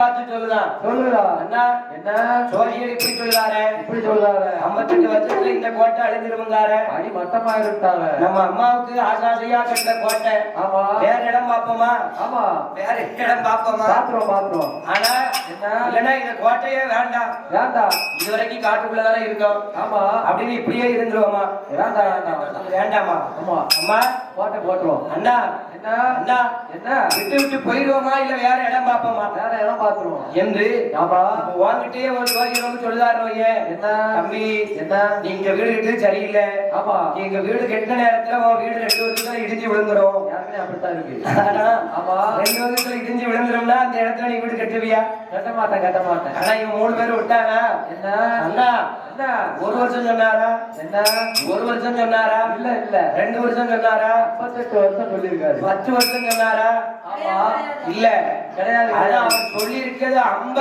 அண்ணா என்ன ஜோதியர் இப்படி சொல்லுறாரு 58 வருஷத்துல இந்த கோட்டை அழிஞ்சிருந்தாரு அடி மட்டமா இருக்காங்க நம்ம அம்மாவுக்கு ஆசாசையா கட்ட கோட்டை ஆமா வேற இடம் பாப்போமா ஆமா வேற இடம் பாப்போமா பாத்துறோம் ஆனா என்ன இல்லன்னா இந்த கோட்டையே வேண்டாம் இதுவரைக்கும் காட்டுக்குள்ளதானே இருக்கோம் ஆமா அப்படின்னு இப்படியே இருந்துருவோமா வேண்டாமா ஆமா அம்மா கோட்டை போட்டுருவோம் அண்ணா என்ன விட்டு விட்டு போயிடுவோமா இல்ல வேற இடம் பாப்போமா வேற இடம் பாத்துருவோம் என்று வாங்கிட்டே ஒரு ஜோதிடம் சொல்லுதாரு என்ன தம்பி என்ன நீங்க வீடு கட்டு சரியில்லை ஆமா எங்க வீடு கெட்ட நேரத்துல உன் வீடு 2 வருஷத்துல இடிஞ்சு விழுந்துரும் அப்படித்தான் இருக்கு ஆமா 2 வருஷத்துல இடிஞ்சு விழுந்துரும்னா அந்த இடத்துல நீ வீடு கட்டுவியா கட்ட மாட்டேன் ஆனா இவன் 3 பேரும் விட்டானா என்ன அண்ணா ஒரு வருஷம் சொன்னாரா என்ன ஒரு வருஷம் சொன்னாரா இல்ல 2 வருஷம் சொன்னாரா 58 வருஷம் சொல்லிருக்காரு 10 வருஷம் சொன்னாரா ஆமா இல்ல கிடையாது. அவர் சொல்லி இருக்கிறது 50